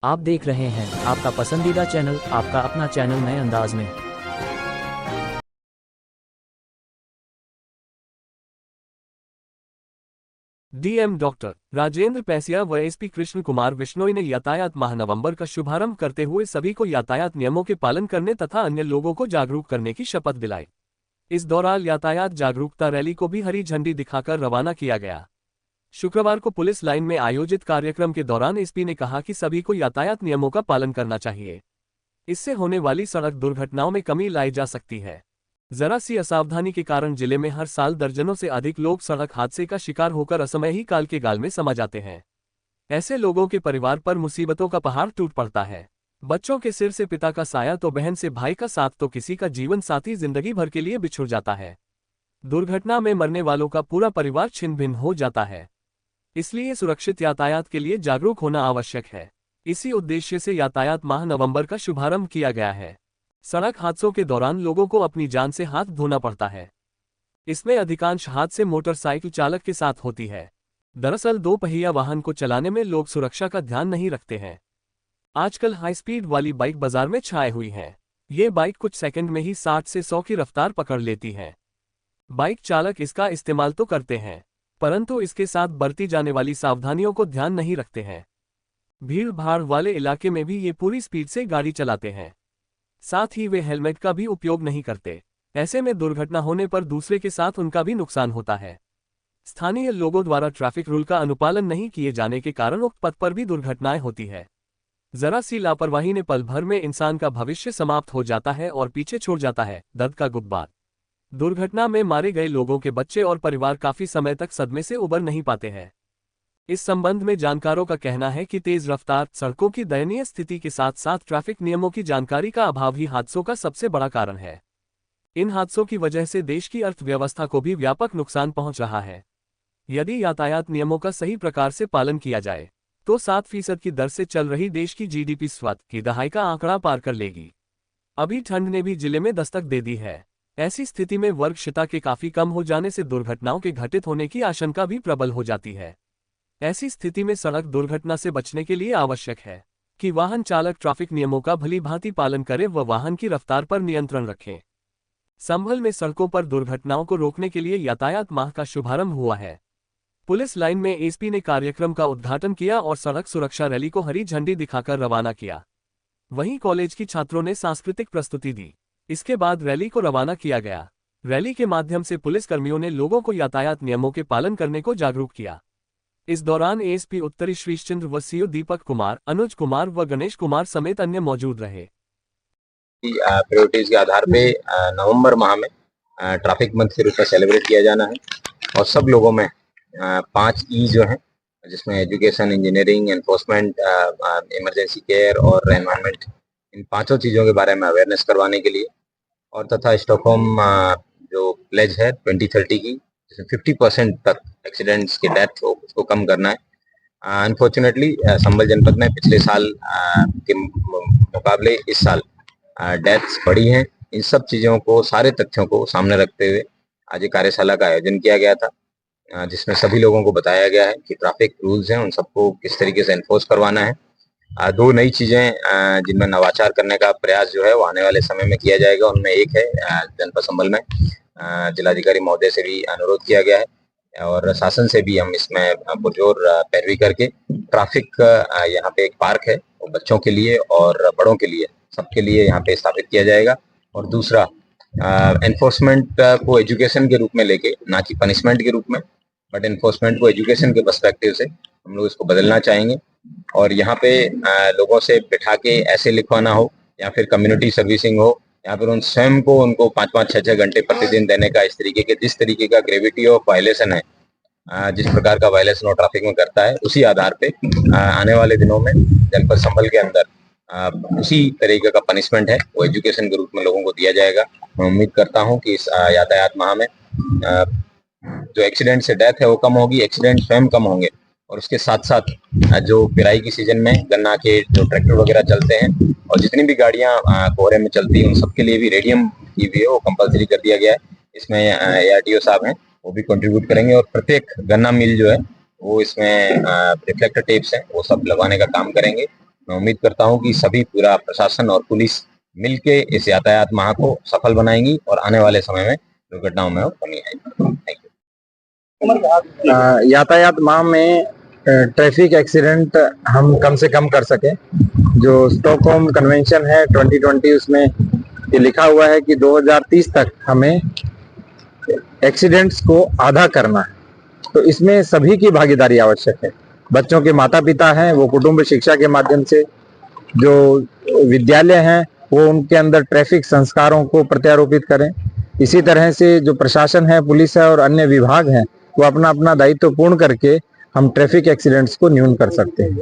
आप देख रहे हैं आपका पसंदीदा चैनल, आपका अपना चैनल नए अंदाज में। डीएम डॉक्टर राजेंद्र पैसिया व एसपी कृष्ण कुमार बिश्नोई ने यातायात माह नवंबर का शुभारंभ करते हुए सभी को यातायात नियमों के पालन करने तथा अन्य लोगों को जागरूक करने की शपथ दिलाई। इस दौरान यातायात जागरूकता रैली को भी हरी झंडी दिखाकर रवाना किया गया। शुक्रवार को पुलिस लाइन में आयोजित कार्यक्रम के दौरान एसपी ने कहा कि सभी को यातायात नियमों का पालन करना चाहिए। इससे होने वाली सड़क दुर्घटनाओं में कमी लाई जा सकती है। जरा सी असावधानी के कारण जिले में हर साल दर्जनों से अधिक लोग सड़क हादसे का शिकार होकर असमय ही काल के गाल में समा जाते हैं। ऐसे लोगों के परिवार पर मुसीबतों का पहाड़ टूट पड़ता है। बच्चों के सिर से पिता का साया तो बहन से भाई का साथ तो किसी का जीवन साथी जिंदगी भर के लिए बिछुड़ जाता है। दुर्घटना में मरने वालों का पूरा परिवार छिन्न भिन्न हो जाता है। इसलिए सुरक्षित यातायात के लिए जागरूक होना आवश्यक है। इसी उद्देश्य से यातायात माह नवंबर का शुभारंभ किया गया है। सड़क हादसों के दौरान लोगों को अपनी जान से हाथ धोना पड़ता है। इसमें अधिकांश हादसे मोटरसाइकिल चालक के साथ होती है। दरअसल दो पहिया वाहन को चलाने में लोग सुरक्षा का ध्यान नहीं रखते हैं। आजकल हाई स्पीड वाली बाइक बाजार में छाए हुई हैं। ये बाइक कुछ सेकंड में ही 60 से 100 की रफ्तार पकड़ लेती हैं। बाइक चालक इसका इस्तेमाल तो करते हैं, परंतु इसके साथ बरती जाने वाली सावधानियों को ध्यान नहीं रखते हैं। भीड़ भाड़ वाले इलाके में भी ये पूरी स्पीड से गाड़ी चलाते हैं। साथ ही वे हेलमेट का भी उपयोग नहीं करते। ऐसे में दुर्घटना होने पर दूसरे के साथ उनका भी नुकसान होता है। स्थानीय लोगों द्वारा ट्रैफिक रूल का अनुपालन नहीं किए जाने के कारण उक्त पथ पर भी दुर्घटनाएं होती है। जरा सी लापरवाही ने पल भर में इंसान का भविष्य समाप्त हो जाता है और पीछे छोड़ जाता है दर्द का गुब्बार। दुर्घटना में मारे गए लोगों के बच्चे और परिवार काफी समय तक सदमे से उबर नहीं पाते हैं। इस संबंध में जानकारों का कहना है कि तेज रफ्तार, सड़कों की दयनीय स्थिति के साथ साथ ट्रैफिक नियमों की जानकारी का अभाव ही हादसों का सबसे बड़ा कारण है। इन हादसों की वजह से देश की अर्थव्यवस्था को भी व्यापक नुकसान पहुंच रहा है। यदि यातायात नियमों का सही प्रकार से पालन किया जाए तो 7% की दर से चल रही देश की जीडीपी स्वात की दहाई का आंकड़ा पार कर लेगी। अभी ठंड ने भी जिले में दस्तक दे दी है। ऐसी स्थिति में वर्षा के काफी कम हो जाने से दुर्घटनाओं के घटित होने की आशंका भी प्रबल हो जाती है। ऐसी स्थिति में सड़क दुर्घटना से बचने के लिए आवश्यक है कि वाहन चालक ट्रैफिक नियमों का भलीभांति पालन करे व वाहन की रफ्तार पर नियंत्रण रखें। संभल में सड़कों पर दुर्घटनाओं को रोकने के लिए यातायात माह का शुभारंभ हुआ है। पुलिस लाइन में एसपी ने कार्यक्रम का उद्घाटन किया और सड़क सुरक्षा रैली को हरी झंडी दिखाकर रवाना किया। वहीं कॉलेज की छात्रों ने सांस्कृतिक प्रस्तुति दी। इसके बाद रैली को रवाना किया गया। रैली के माध्यम से पुलिसकर्मियों ने लोगों को यातायात नियमों के पालन करने को जागरूक किया। इस दौरान एएसपी उत्तरी श्रीशचंद्र व सीओ दीपक कुमार, अनुज कुमार व गणेश कुमार समेत अन्य मौजूद रहे। प्रायोरिटीज के आधार पे नवंबर माह में ट्रैफिक मंथ के रूप में सेलिब्रेट किया जाना है और सब लोगों में 5 ई जो है, जिसमें education, engineering, enforcement, emergency care और एनवायरनमेंट, इन 5 चीज़ों के बारे में अवेयरनेस करवाने के लिए और तथा स्टॉकहोम जो प्लेज है 2030 की, जिसमें 50% तक एक्सीडेंट्स की डेथ हो उसको कम करना है। अनफॉर्चुनेटली संभल जनपद में पिछले साल के मुकाबले इस साल डेथ्स बढ़ी हैं। इन सब चीज़ों को, सारे तथ्यों को सामने रखते हुए आज एक कार्यशाला का आयोजन किया गया था, जिसमें सभी लोगों को बताया गया है कि ट्रैफिक रूल्स हैं उन सबको किस तरीके से एनफोर्स करवाना है। 2 नई चीज़ें जिनमें नवाचार करने का प्रयास जो है वो आने वाले समय में किया जाएगा। उनमें एक है जनपद संभल में जिलाधिकारी महोदय से भी अनुरोध किया गया है और शासन से भी हम इसमें पुरजोर पैरवी करके ट्रैफिक यहाँ पे एक पार्क है वो बच्चों के लिए और बड़ों के लिए, सबके लिए यहाँ पे स्थापित किया जाएगा। और दूसरा, एनफोर्समेंट को एजुकेशन के रूप में लेके, ना कि पनिशमेंट के रूप में, बट एनफोर्समेंट को एजुकेशन के पर्सपेक्टिव से हम लोग इसको बदलना चाहेंगे। और यहाँ पे लोगों से बिठा के ऐसे लिखवाना हो या फिर कम्युनिटी सर्विसिंग हो या फिर उन स्वयं को उनको 5-5, 6-6 घंटे प्रतिदिन देने का, इस तरीके के जिस तरीके का ग्रेविटी ऑफ वायलेशन है, जिस प्रकार का वायलेशन वो ट्रैफिक में करता है, उसी आधार पे आने वाले दिनों में जनपद संभल के अंदर उसी तरीके का पनिशमेंट है वो एजुकेशन के रूप में लोगों को दिया जाएगा। मैं उम्मीद करता हूँ कि इस यातायात माह में जो एक्सीडेंट से डेथ है वो कम होगी, एक्सीडेंट स्वयं कम होंगे और उसके साथ साथ जो पिराई की सीजन में गन्ना के जो ट्रैक्टर वगैरह चलते हैं और जितनी भी गाड़ियां कोहरे में चलती हैं उन सबके लिए भी रेडियम की भी वो कंपलसरी कर दिया गया है। इसमें ARTO साहब हैं वो भी कंट्रीब्यूट करेंगे और प्रत्येक गन्ना मिल जो है वो इसमें रिफ्लेक्टर टेप्स हैं वो सब लगाने का काम करेंगे मैं उम्मीद करता हूं कि सभी पूरा प्रशासन और पुलिस मिलके इस यातायात माह को सफल बनाएंगी और आने वाले समय में दुर्घटनाओं में कमी आएगी। Thank you. यातायात माह में ट्रैफिक एक्सीडेंट हम कम से कम कर सके। जो स्टॉकहोम कन्वेंशन है 2020, उसमें ये लिखा हुआ है कि 2030 तक हमें एक्सीडेंट्स को आधा करना है। तो इसमें सभी की भागीदारी आवश्यक है। बच्चों के माता पिता हैं, वो कुटुंब शिक्षा के माध्यम से, जो विद्यालय हैं वो उनके अंदर ट्रैफिक संस्कारों को प्रत्यारोपित करें। इसी तरह से जो प्रशासन है, पुलिस है और अन्य विभाग हैं, वो अपना अपना दायित्व पूर्ण करके हम ट्रैफिक एक्सीडेंट्स को न्यून कर सकते हैं।